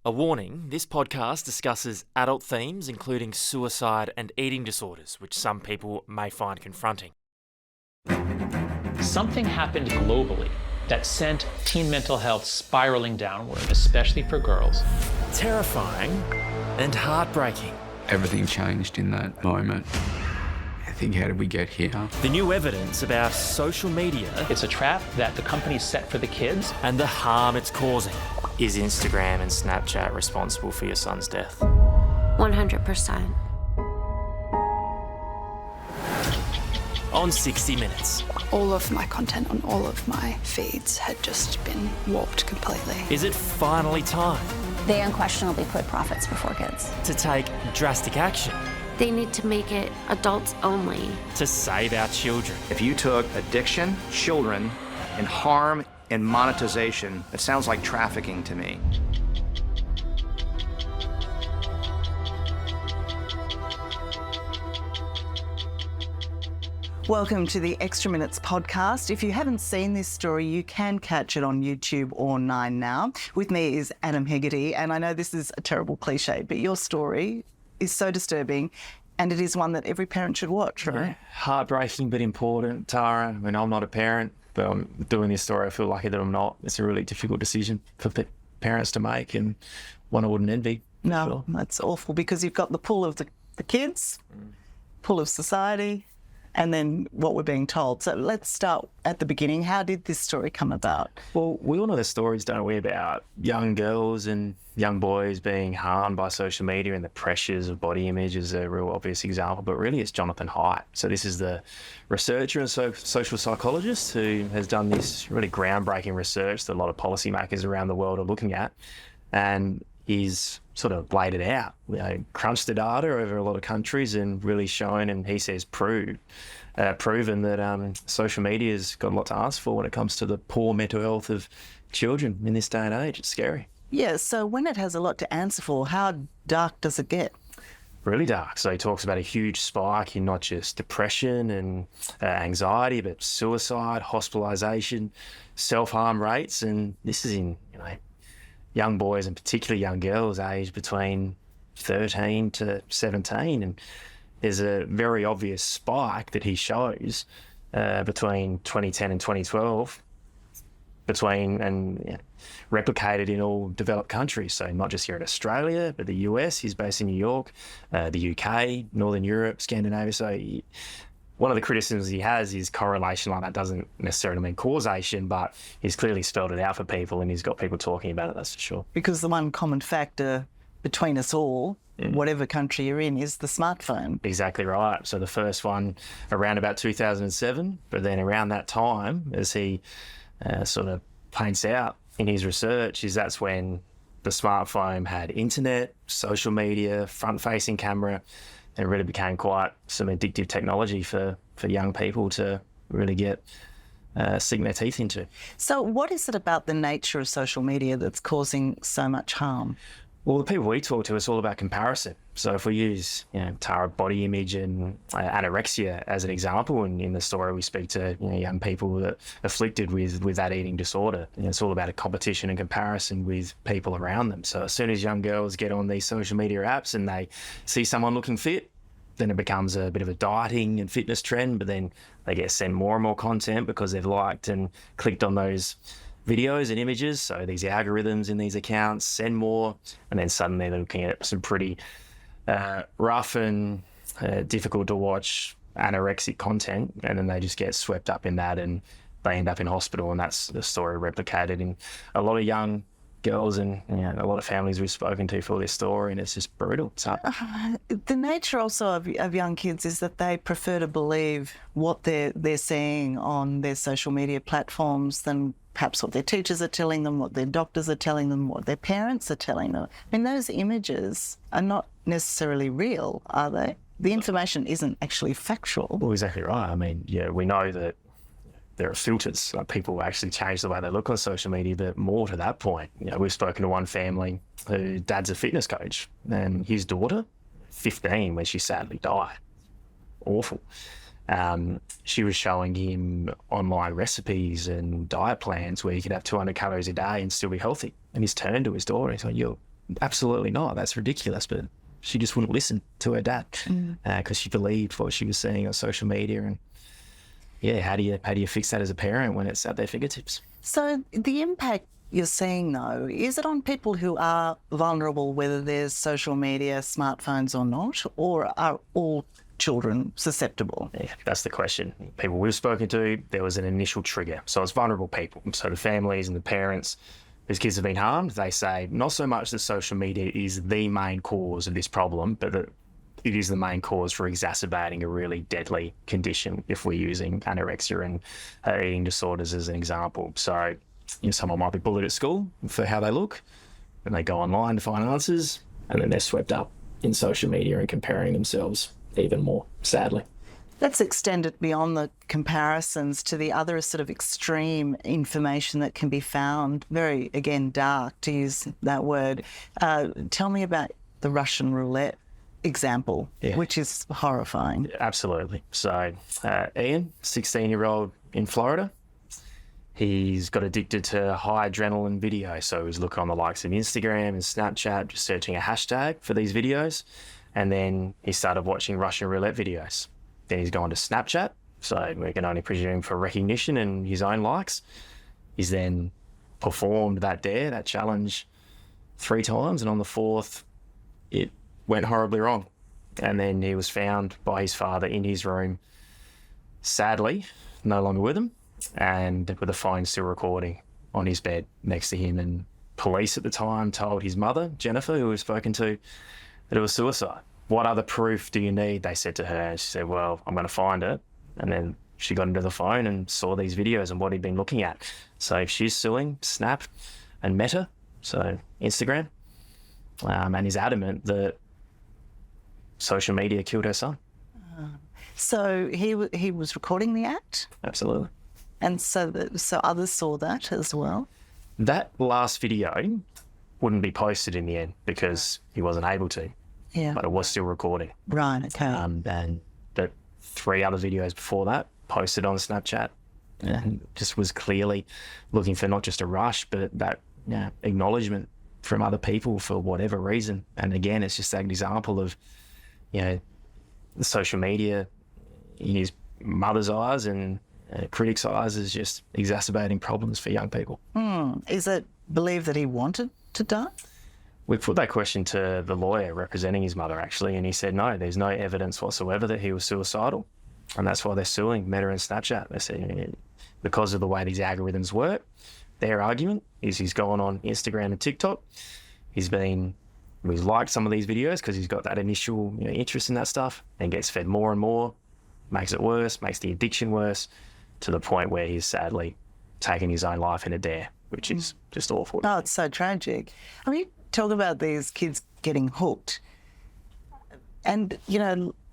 A warning, this podcast discusses adult themes including suicide and eating disorders, which some people may find confronting. Something happened globally that sent teen mental health spiraling downward, especially for girls. Terrifying and heartbreaking. Everything changed in that moment. I think, how did we get here? The new evidence about social media. It's a trap that the companies set for the kids. And the harm it's causing. Is Instagram and Snapchat responsible for your son's death? 100%. On 60 Minutes. All of my content on all of my feeds had just been warped completely. Is it finally time They unquestionably put profits before kids. to take drastic action They need to make it adults only. to save our children? If you took addiction, children, and harm and monetization, it sounds like trafficking to me. Welcome to the Extra Minutes podcast. If you haven't seen this story, you can catch it on YouTube or 9Now. With me is Adam Hegarty, and I know this is a terrible cliche, but your story is so disturbing, and it is one that every parent should watch, right? Yeah. Heartbreaking but important, Tara. I mean, I'm not a parent, but I'm doing this story. I feel lucky that I'm not. It's a really difficult decision for parents to make, and one I wouldn't envy. No, Sure. that's awful, because you've got the pull of the kids, pull of society, and then what we're being told. So let's start at the beginning. How did this story come about? Well, we all know the stories, don't we, about young girls and young boys being harmed by social media, and the pressures of body image is a real obvious example, but really it's Jonathan Haidt. So this is the researcher and social psychologist who has done this really groundbreaking research that a lot of policymakers around the world are looking at, and he's sort of laid it out, crunched the data over a lot of countries and really shown, and he says proven that social media's got a lot to ask for when it comes to the poor mental health of children in this day and age. It's scary. Yeah, so when it has a lot to answer for, how dark does it get? Really dark. So he talks about a huge spike in not just depression and anxiety, but suicide, hospitalisation, self-harm rates, and this is in young boys and particularly young girls aged between 13 to 17. And there's a very obvious spike that he shows between 2010 and 2012 replicated in all developed countries. So not just here in Australia, but the US, he's based in New York, the UK, Northern Europe, Scandinavia. So one of the criticisms he has is correlation like that doesn't necessarily mean causation, but he's clearly spelled it out for people and he's got people talking about it, that's for sure. Because the one common factor between us all, whatever country you're in, is the smartphone. Exactly right. So the first one around about 2007, but then around that time, as he sort of paints out in his research, is that's when the smartphone had internet, social media, front-facing camera. It really became quite some addictive technology for young people to really sink their teeth into. So what is it about the nature of social media that's causing so much harm? Well, the people we talk to, it's all about comparison. So if we use, Tara, body image and anorexia as an example, and in the story we speak to young people that are afflicted with that eating disorder, it's all about a competition and comparison with people around them. So as soon as young girls get on these social media apps and they see someone looking fit, then it becomes a bit of a dieting and fitness trend, but then they get sent more and more content because they've liked and clicked on those videos and images. So these algorithms in these accounts send more, and then suddenly they're looking at some pretty rough and difficult to watch anorexic content, and then they just get swept up in that and they end up in hospital. And that's the story replicated in a lot of young girls and a lot of families we've spoken to for this story, and it's just brutal. The nature also of young kids is that they prefer to believe what they're seeing on their social media platforms than perhaps what their teachers are telling them, what their doctors are telling them, what their parents are telling them. I mean, those images are not necessarily real, are they? The information isn't actually factual. Well, exactly right. I mean, we know that there are filters. People actually change the way they look on social media, but more to that point, we've spoken to one family whose dad's a fitness coach, and his daughter, 15, when she sadly died. Awful. She was showing him online recipes and diet plans where he could have 200 calories a day and still be healthy. And he's turned to his daughter and he's like, absolutely not. That's ridiculous. But she just wouldn't listen to her dad because she believed what she was seeing on social media. And yeah, how do you fix that as a parent when it's at their fingertips? So the impact you're seeing, though, is it on people who are vulnerable, whether there's social media, smartphones or not, or are all children susceptible? Yeah, that's the question. People we've spoken to, there was an initial trigger. So it's vulnerable people. So the families and the parents whose kids have been harmed, they say not so much that social media is the main cause of this problem, but that it is the main cause for exacerbating a really deadly condition if we're using anorexia and eating disorders as an example. So someone might be bullied at school for how they look, and they go online to find answers, and then they're swept up in social media and comparing themselves even more, sadly. Let's extend it beyond the comparisons to the other sort of extreme information that can be found, very, again, dark, to use that word. Tell me about the Russian roulette example, which is horrifying. Absolutely. So Ian, 16-year-old in Florida, he's got addicted to high adrenaline video. So he's looking on the likes of Instagram and Snapchat, just searching a hashtag for these videos. And then he started watching Russian roulette videos. Then he's gone to Snapchat. So we can only presume for recognition and his own likes. He's then performed that dare, that challenge 3 times. And on the 4th, it went horribly wrong. And then he was found by his father in his room, sadly, no longer with him, and with a phone still recording on his bed next to him. And police at the time told his mother, Jennifer, who we've spoken to, that it was suicide. What other proof do you need? They said to her. And she said, well, I'm going to find it. And then she got into the phone and saw these videos and what he'd been looking at. So she's suing Snap and Meta, so Instagram, and is adamant that social media killed her son. So he was recording the act? Absolutely. And so others saw that as well? That last video wouldn't be posted in the end because he wasn't able to. Yeah. But it was still recording. Right, okay. And the 3 other videos before that posted on Snapchat and just was clearly looking for not just a rush, but that acknowledgement from other people for whatever reason. And again, it's just an example of, the social media in his mother's eyes and critics' eyes is just exacerbating problems for young people. Is it believed that he wanted to die? We put that question to the lawyer representing his mother, actually, and he said no, there's no evidence whatsoever that he was suicidal. And that's why they're suing Meta and Snapchat. They say because of the way these algorithms work, their argument is he's gone on Instagram and TikTok. He's liked some of these videos because he's got that initial interest in that stuff and gets fed more and more, makes it worse, makes the addiction worse, to the point where he's sadly taken his own life in a dare, which is just awful. Oh, it's so tragic. I mean, you talk about these kids getting hooked and,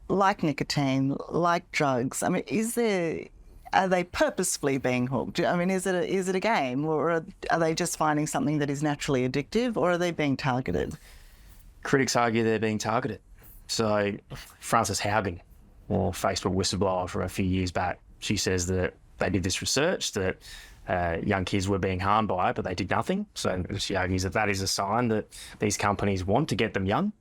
like nicotine, like drugs. I mean, are they purposefully being hooked? I mean, is it a game, or are they just finding something that is naturally addictive, or are they being targeted? Critics argue they're being targeted. So Frances Haugen, or Facebook whistleblower from a few years back, she says that they did this research that young kids were being harmed by it, but they did nothing. So she argues that is a sign that these companies want to get them young,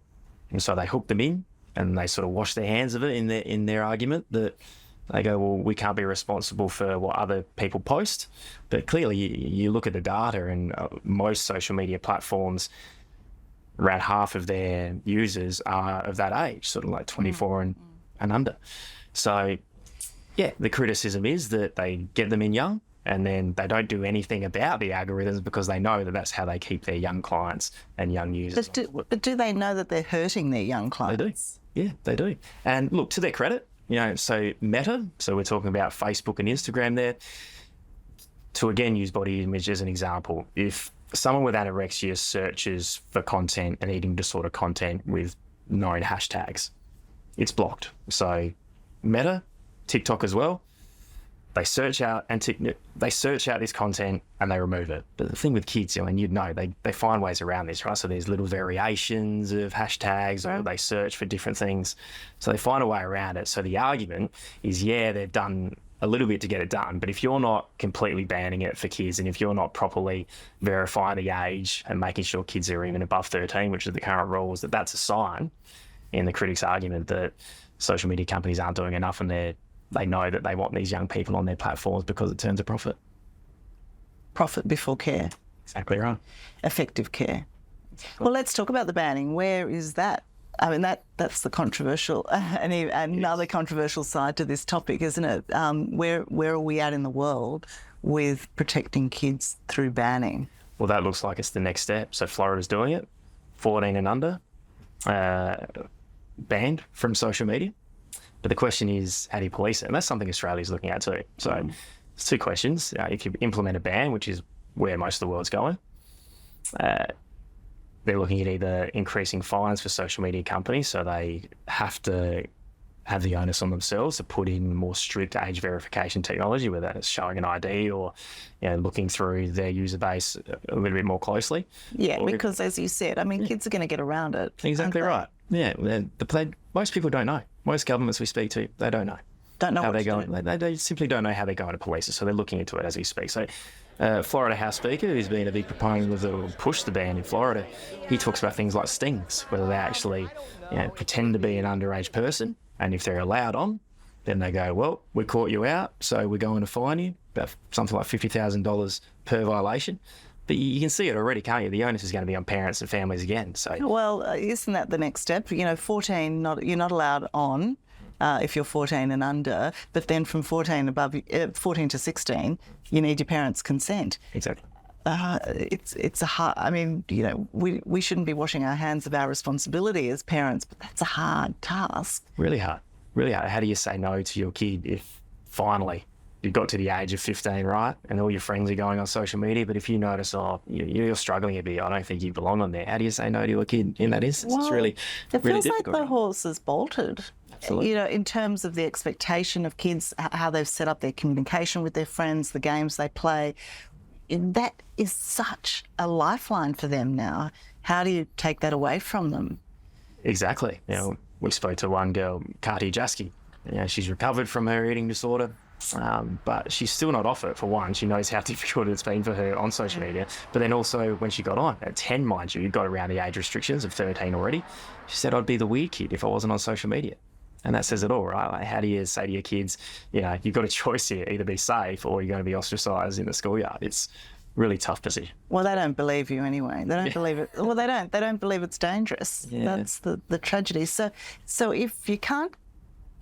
and so they hook them in, and they sort of wash their hands of it in their argument that they go, well, we can't be responsible for what other people post. But clearly, you look at the data, and most social media platforms, around half of their users are of that age, sort of like 24 and under. So, yeah, the criticism is that they get them in young, and then they don't do anything about the algorithms because they know that that's how they keep their young clients and young users. But do they know that they're hurting their young clients? They do. Yeah, they do. And look, to their credit, so Meta, so we're talking about Facebook and Instagram there, to again use body image as an example. If someone with anorexia searches for content and eating disorder content with known hashtags, it's blocked. So Meta, TikTok as well, they search out this content and they remove it. But the thing with kids, they find ways around this, right? So there's little variations of hashtags, or they search for different things. So they find a way around it. So the argument is, they've done a little bit to get it done. But if you're not completely banning it for kids, and if you're not properly verifying the age and making sure kids are even above 13, which is the current rules, that's a sign in the critics' argument that social media companies aren't doing enough, and they know that they want these young people on their platforms because it turns a profit. Profit before care. Exactly right. Effective care. Well, let's talk about the banning. Where is that? I mean, that's the controversial, another controversial side to this topic, isn't it? Where are we at in the world with protecting kids through banning? Well, that looks like it's the next step. So Florida's doing it, 14 and under, banned from social media. But the question is, how do you police it? And that's something Australia's looking at too. So there's two questions. If you implement a ban, which is where most of the world's going, they're looking at either increasing fines for social media companies, so they have to have the onus on themselves to put in more strict age verification technology, whether it's showing an ID or looking through their user base a little bit more closely. Yeah, because as you said, I mean, kids are going to get around it. Exactly right. Yeah, most people don't know. Most governments we speak to, they don't know. Don't know how what they're to going. do. They simply don't know how they're going to police it, so they're looking into it as we speak. So Florida House Speaker, who's been a big proponent of the push the ban in Florida, he talks about things like stings, whether they actually pretend to be an underage person, and if they're allowed on, then they go, well, we caught you out, so we're going to fine you, about something like $50,000 per violation. But you can see it already, can't you? The onus is going to be on parents and families again. So, well, isn't that the next step? 14, you're not allowed on. If you're 14 and under, but then from 14 to 16, you need your parents' consent. Exactly. It's a hard. I mean, we shouldn't be washing our hands of our responsibility as parents, but that's a hard task. Really hard. Really hard. How do you say no to your kid if finally you got to the age of 15, right, and all your friends are going on social media, but if you notice, you're struggling a bit, I don't think you belong on there. How do you say no to a kid in that instance? Well, it's really it feels difficult. like the horse has bolted. Absolutely. In terms of the expectation of kids, how they've set up their communication with their friends, the games they play, that is such a lifeline for them now. How do you take that away from them? Exactly. We spoke to one girl, Kati Jaski. She's recovered from her eating disorder, but she's still not off it. For one, she knows how difficult it's been for her on social media. But then also when she got on, at 10, mind you, got around the age restrictions of 13 already, she said, I'd be the weird kid if I wasn't on social media. And that says it all, right? Like, how do you say to your kids, you've got a choice here, either be safe or you're going to be ostracised in the schoolyard. It's really tough position. Well, they don't believe you anyway. They don't believe it. Well, they don't. They don't believe it's dangerous. Yeah. That's the tragedy. So if you can't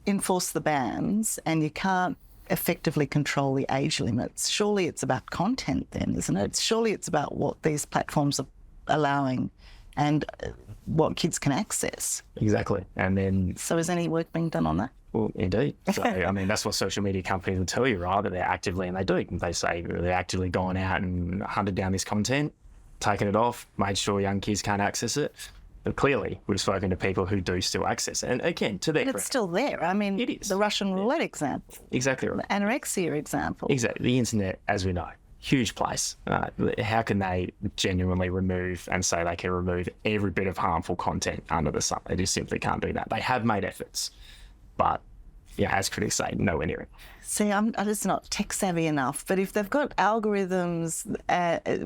enforce the bans and you can't effectively control the age limits, surely it's about content then, isn't it? Surely it's about what these platforms are allowing and what kids can access. Exactly. And then... So is any work being done on that? Well, indeed. So, I mean, that's what social media companies will tell you, right? That they're actively, and they do. They say they're actively going out and hunted down this content, taken it off, made sure young kids can't access it. But clearly, we've spoken to people who do still access it. And again, to their credit, it's still there. I mean, it is. The Russian roulette example. Exactly right. The anorexia example. Exactly. The internet, as we know, huge place. How can they genuinely remove and say they can remove every bit of harmful content under the sun? They just simply can't do that. They have made efforts, but as critics say, nowhere near it. See, I'm just not tech savvy enough, but if they've got algorithms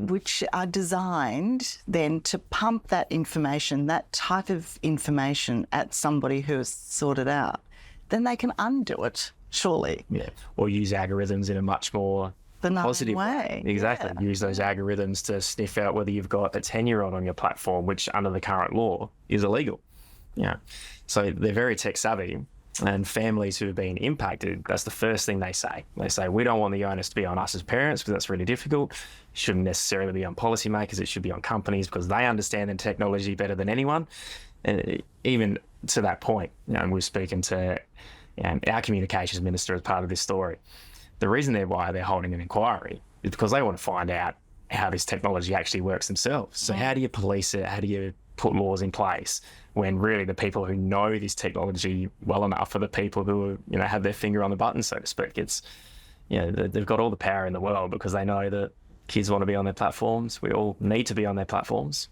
which are designed then to pump that information, that type of information at somebody who has sorted out, then they can undo it, surely. Yeah, or use algorithms in a much more positive way. Exactly. Yeah. Use those algorithms to sniff out whether you've got a 10-year-old on your platform, which under the current law is illegal. So they're very tech savvy. And families who have been impacted, that's the first thing they say. They say, we don't want the onus to be on us as parents because that's really difficult. It shouldn't necessarily be on policymakers. It should be on companies because they understand the technology better than anyone. And even to that point, we're speaking to our communications minister as part of this story. The reason why they're holding an inquiry is because they want to find out how this technology actually works themselves. So how do you police it? How do you put laws in place when really the people who know this technology well enough are the people who have their finger on the button, so to speak? It's they've got all the power in the world because they know that kids want to be on their platforms. We all need to be on their platforms,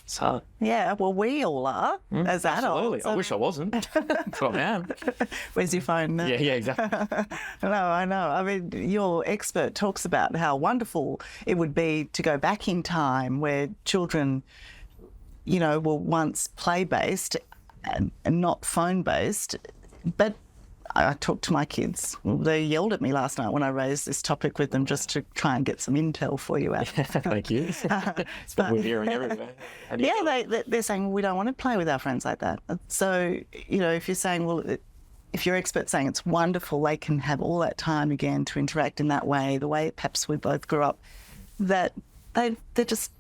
It's hard. Yeah, well, we all are as Absolutely. adults. I wish I wasn't. But I am. Where's your phone now? Yeah, exactly. No, I know. I mean, your expert talks about how wonderful it would be to go back in time where children, were once play-based and not phone-based. But I talked to my kids. They yelled at me last night when I raised this topic with them just to try and get some intel for you. Thank you. It's what we're hearing everywhere. They're saying, we don't want to play with our friends like that. So, if you're saying, well, if your expert's saying it's wonderful, they can have all that time again to interact in that way, the way perhaps we both grew up, that they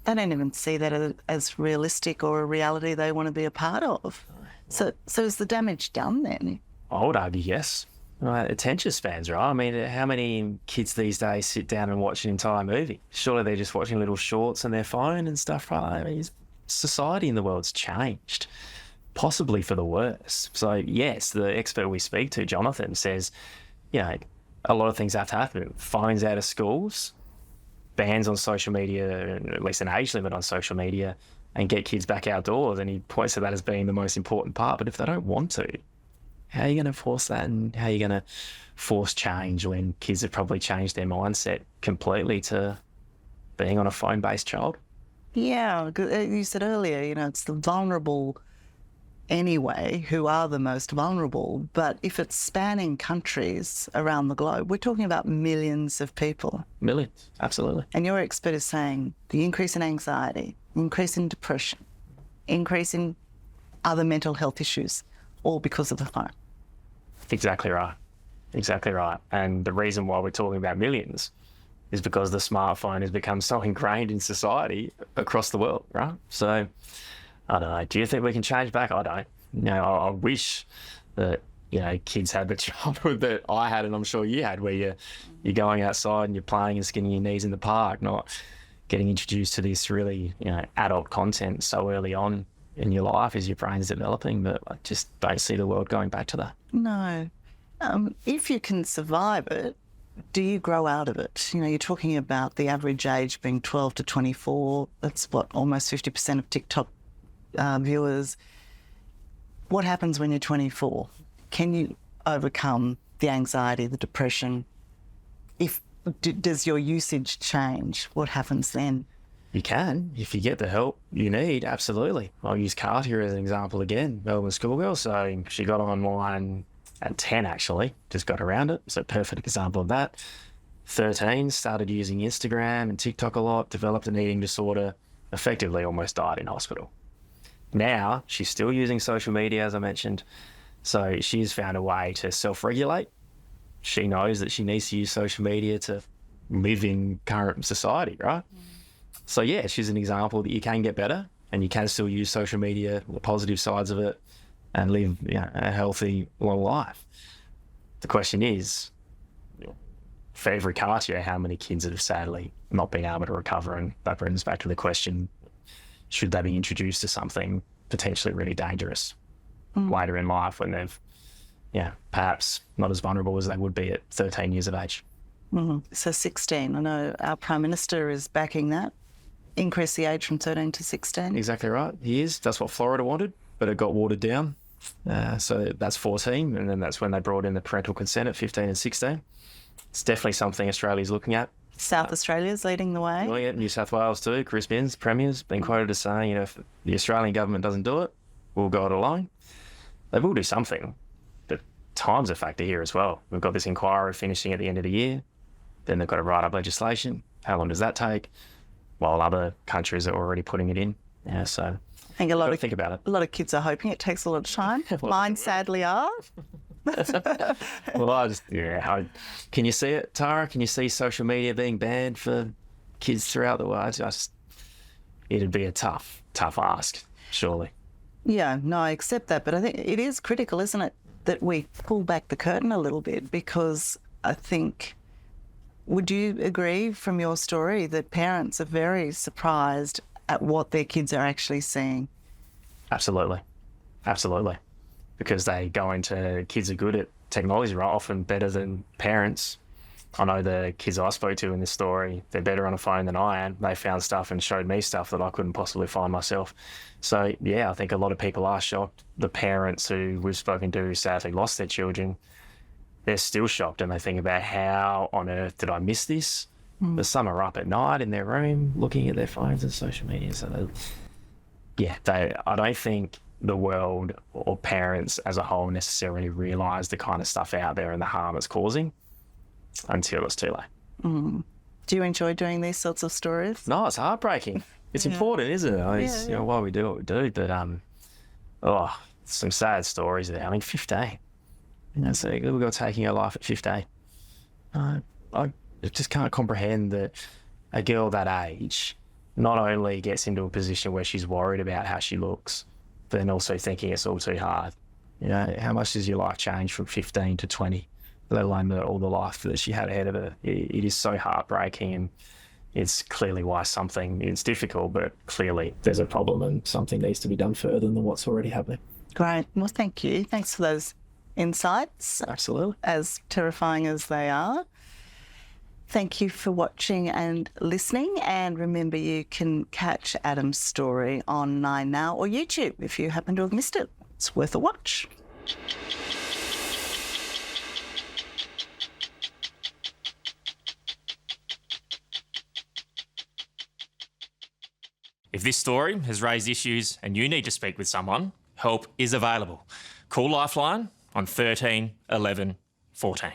don't even see that as realistic or a reality they want to be a part of. So is the damage done then? I would argue yes. Attention spans, right? I mean, how many kids these days sit down and watch an entire movie? Surely they're just watching little shorts on their phone and stuff, right? I mean, society in the world's changed, possibly for the worse. So yes, the expert we speak to, Jonathan, says, a lot of things have to happen. Phones out of schools, bans on social media, at least an age limit on social media, and get kids back outdoors. And he points to that as being the most important part. But if they don't want to, how are you going to force that, and how are you going to force change when kids have probably changed their mindset completely to being on a phone-based child? Yeah, you said earlier, it's the vulnerable anyway who are the most vulnerable. But if it's spanning countries around the globe, we're talking about millions of people. Millions, absolutely. And your expert is saying the increase in anxiety, increase in depression, increase in other mental health issues, all because of the phone. Exactly right. Exactly right. And the reason why we're talking about millions is because the smartphone has become so ingrained in society across the world, right? So, I don't know. Do you think we can change back? I don't. I wish that, kids had the childhood that I had and I'm sure you had, where you're going outside and you're playing and skinning your knees in the park, not getting introduced to this really, adult content so early on in your life as your brain's developing. But I just don't see the world going back to that. No. If you can survive it, do you grow out of it? You're talking about the average age being 12 to 24. That's almost 50% of TikTok viewers. What happens when you're 24? Can you overcome the anxiety, the depression? Does your usage change? What happens then? You can, if you get the help you need, absolutely. I'll use Carter as an example again, Melbourne schoolgirl. So she got online at 10, actually, just got around it. So perfect example of that. 13, started using Instagram and TikTok a lot, developed an eating disorder, effectively almost died in hospital. Now, she's still using social media, as I mentioned. So she's found a way to self-regulate. She knows that she needs to use social media to live in current society, right? So yeah, she's an example that you can get better and you can still use social media, the positive sides of it, and live a healthy, long life. The question is, for every cast year, how many kids have sadly not been able to recover? And that brings us back to the question, should they be introduced to something potentially really dangerous later in life when they've, perhaps not as vulnerable as they would be at 13 years of age? Mm-hmm. So 16, I know our Prime Minister is backing that. Increase the age from 13 to 16. Exactly right. He is. That's what Florida wanted, but it got watered down. So that's 14, and then that's when they brought in the parental consent at 15 and 16. It's definitely something Australia's looking at. South Australia's leading the way. Doing it. New South Wales too. Chris Minns, Premier's been quoted as saying, if the Australian government doesn't do it, we'll go it alone. They will do something, but time's a factor here as well. We've got this inquiry finishing at the end of the year. Then they've got to write up legislation. How long does that take? While other countries are already putting it in. Yeah, so I think think about it. A lot of kids are hoping it takes a lot of time. Mine sadly are. Well, can you see it, Tara? Can you see social media being banned for kids throughout the world? It'd be a tough ask, surely. Yeah, no, I accept that. But I think it is critical, isn't it, that we pull back the curtain a little bit, because I think, would you agree from your story that parents are very surprised at what their kids are actually seeing? Absolutely. Because they go into, kids are good at technology, right? Often better than parents. I know the kids I spoke to in this story, they're better on a phone than I am. They found stuff and showed me stuff that I couldn't possibly find myself. So, yeah, I think a lot of people are shocked. The parents who we've spoken to who sadly lost their children, they're still shocked, and they think about how on earth did I miss this? But some are up at night in their room looking at their phones and social media. So, I don't think the world or parents as a whole necessarily realise the kind of stuff out there and the harm it's causing until it's too late. Do you enjoy doing these sorts of stories? No, it's heartbreaking. It's important, isn't it? It's, you know, why we do what we do. But some sad stories there. I mean, 15. You know, so we've got taking her life at 15. I just can't comprehend that a girl that age not only gets into a position where she's worried about how she looks, but then also thinking it's all too hard. You know, how much does your life change from 15 to 20, let alone all the life that she had ahead of her? It is so heartbreaking, and it's clearly why it's difficult, but clearly there's a problem and something needs to be done further than what's already happening. Great. Well, thank you. Thanks for those insights. Absolutely. As terrifying as they are. Thank you for watching and listening. And remember, you can catch Adam's story on 9Now or YouTube if you happen to have missed it. It's worth a watch. If this story has raised issues and you need to speak with someone, help is available. Call Lifeline on 13 11 14.